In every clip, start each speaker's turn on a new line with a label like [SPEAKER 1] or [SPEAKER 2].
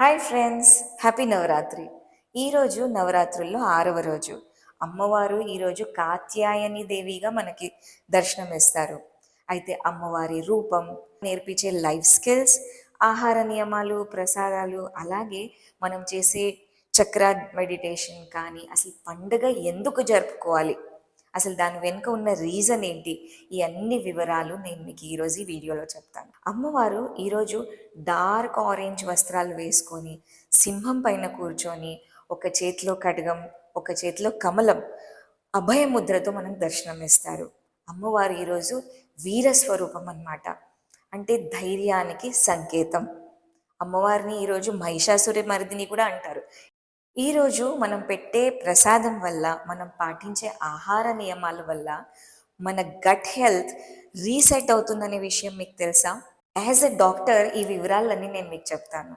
[SPEAKER 1] Hi friends, happy Navratri. ఈరోజు నవరాత్రుల్లో 6వ రోజు. అమ్మవారు ఈరోజు కాత్యాయని దేవిగా మనకి దర్శనమిస్తారు. అయితే అమ్మవారి రూపం, నేర్పించే లైఫ్ స్కిల్స్, ఆహార నియమాలు, ప్రసాదాలు, అలాగే మనం చేసే చక్ర మెడిటేషన్ కానీ అసలు పండుగ ఎందుకు జరుపుకోవాలి, అసలు దాని వెనుక ఉన్న రీజన్ ఏంటి, ఈ అన్ని వివరాలు నేను మీకు ఈరోజు ఈ వీడియోలో చెప్తాను. అమ్మవారు ఈరోజు డార్క్ ఆరెంజ్ వస్త్రాలు వేసుకొని సింహం పైన కూర్చొని ఒక చేతిలో ఖడ్గం, ఒక చేతిలో కమలం, అభయ ముద్రతో మనకు దర్శనం ఇస్తారు. అమ్మవారు ఈరోజు వీరస్వరూపం అన్నమాట, అంటే ధైర్యానికి సంకేతం. అమ్మవారిని ఈరోజు మహిషాసురి మర్దిని కూడా అంటారు. ఈరోజు మనం పెట్టే ప్రసాదం వల్ల, మనం పాటించే ఆహార నియమాల వల్ల మన గట్ హెల్త్ రీసెట్ అవుతుందనే విషయం మీకు తెలుసా? యాజ్ ఎ డాక్టర్ ఈ వివరాలన్నీ నేను మీకు చెప్తాను.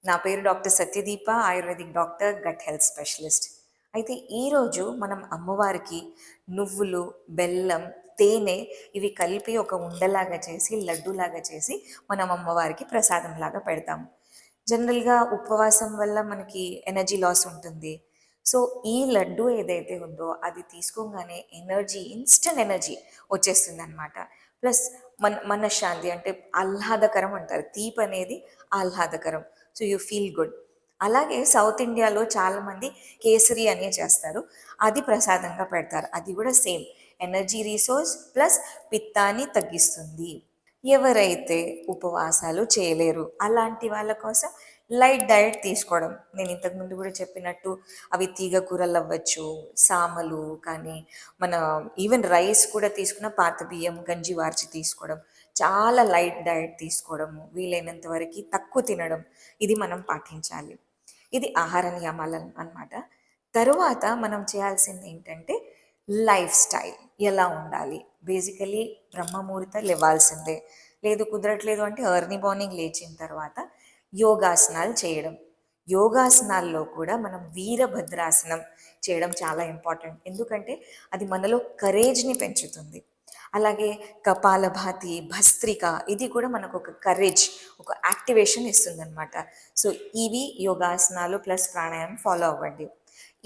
[SPEAKER 1] నా పేరు doctor Satyadeepa, Ayurvedic doctor, gut health specialist. అయితే ఈరోజు మనం అమ్మవారికి నువ్వులు, బెల్లం, తేనె ఇవి కలిపి ఒక ఉండలాగా చేసి, లడ్డూలాగా చేసి మనం అమ్మవారికి ప్రసాదంలాగా పెడతాము. జనరల్గా ఉపవాసం వల్ల మనకి ఎనర్జీ లాస్ ఉంటుంది. సో ఈ లడ్డు ఏదైతే ఉందో అది తీసుకోగానే ఎనర్జీ, ఇన్స్టెంట్ ఎనర్జీ వచ్చేస్తుంది అనమాట. ప్లస్ మనశ్శాంతి, అంటే ఆహ్లాదకరం అంటారు. తీపి అనేది ఆహ్లాదకరం. So you feel good. అలాగే సౌత్ ఇండియాలో చాలామంది కేసరి అనే చేస్తారు, అది ప్రసాదంగా పెడతారు. అది కూడా సేమ్ ఎనర్జీ రీసోర్స్ ప్లస్ పిత్తాన్ని తగ్గిస్తుంది. ఎవరైతే ఉపవాసాలు చేయలేరు అలాంటి వాళ్ళ కోసం లైట్ డయట్ తీసుకోవడం. నేను ఇంతకుముందు కూడా చెప్పినట్టు అవి తీగ కూరలు అవ్వచ్చు, సామలు కానీ, మన ఈవెన్ రైస్ కూడా తీసుకున్న పాత బియ్యం గంజి వార్చి తీసుకోవడం, చాలా లైట్ డయట్ తీసుకోవడము, వీలైనంత వరకు తక్కువ తినడం, ఇది మనం పాటించాలి. ఇది ఆహార నియమాలు అన్నమాట. తరువాత మనం చేయాల్సింది ఏంటంటే లైఫ్ స్టైల్ ఎలా ఉండాలి. బేసికలీ బ్రహ్మముహూర్త లేవాల్సిందే, లేదు కుదరట్లేదు అంటే ఎర్లీ మార్నింగ్ లేచిన తర్వాత యోగాసనాలు చేయడం. యోగాసనాల్లో కూడా మనం వీరభద్రాసనం చేయడం చాలా ఇంపార్టెంట్, ఎందుకంటే అది మనలో కరేజ్ని పెంచుతుంది. అలాగే కపాలభాతి, భస్త్రిక, ఇది కూడా మనకు ఒక కరేజ్, ఒక యాక్టివేషన్ ఇస్తుంది అనమాట. సో ఇవి యోగాసనాలు ప్లస్ ప్రాణాయామం ఫాలో అవ్వండి.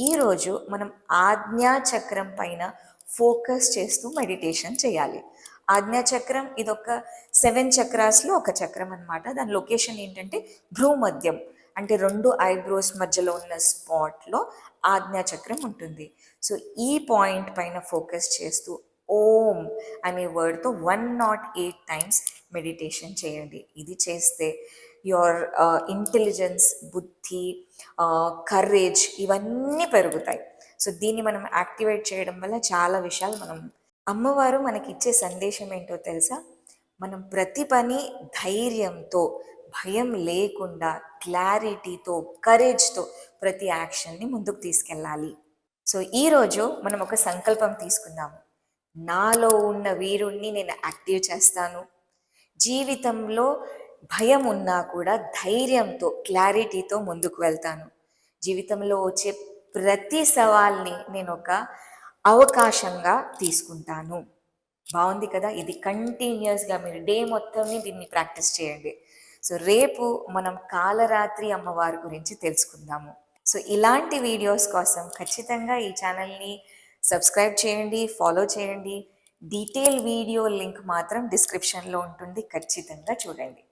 [SPEAKER 1] ఈరోజు మనం ఆజ్ఞాచక్రం పైన ఫోకస్ చేస్తూ మెడిటేషన్ చేయాలి. ఆజ్ఞాచక్రం ఇదొక 7 చక్రాస్లో ఒక చక్రం అనమాట. దాని లొకేషన్ ఏంటంటే భ్రూమధ్యం, అంటే 2 ఐబ్రోస్ మధ్యలో ఉన్న స్పాట్లో ఆజ్ఞాచక్రం ఉంటుంది. సో ఈ పాయింట్ పైన ఫోకస్ చేస్తూ ఓం అనే వర్డ్తో 108 టైమ్స్ మెడిటేషన్ చేయండి. ఇది చేస్తే యువర్ ఇంటెలిజెన్స్, బుద్ధి, కరేజ్ ఇవన్నీ పెరుగుతాయి. సో దీన్ని మనం యాక్టివేట్ చేయడం వల్ల చాలా విషయాలు అమ్మవారు మనకి ఇచ్చే సందేశం ఏంటో తెలుసా? మనం ప్రతి పని ధైర్యంతో, భయం లేకుండా, క్లారిటీతో, కరేజ్తో ప్రతి యాక్షన్ని ముందుకు తీసుకెళ్ళాలి. సో ఈరోజు మనం ఒక సంకల్పం తీసుకుందాము. నాలో ఉన్న వీరుణ్ణి నేను యాక్టివ్ చేస్తాను. జీవితంలో భయం ఉన్నా కూడా ధైర్యంతో, క్లారిటీతో ముందుకు వెళ్తాను. జీవితంలో వచ్చే ప్రతి సవాల్ని నేను ఒక అవకాశంగా తీసుకుంటాను. బాగుంది కదా? ఇది కంటిన్యూస్గా మీరు డే మొత్తంని దీన్ని ప్రాక్టీస్ చేయండి. సో రేపు మనం కాలరాత్రి అమ్మవారి గురించి తెలుసుకుందాము. సో ఇలాంటి వీడియోస్ కోసం ఖచ్చితంగా ఈ ఛానల్ని సబ్స్క్రైబ్ చేయండి, ఫాలో చేయండి. డీటెయిల్ వీడియో లింక్ మాత్రం డిస్క్రిప్షన్లో ఉంటుంది, ఖచ్చితంగా చూడండి.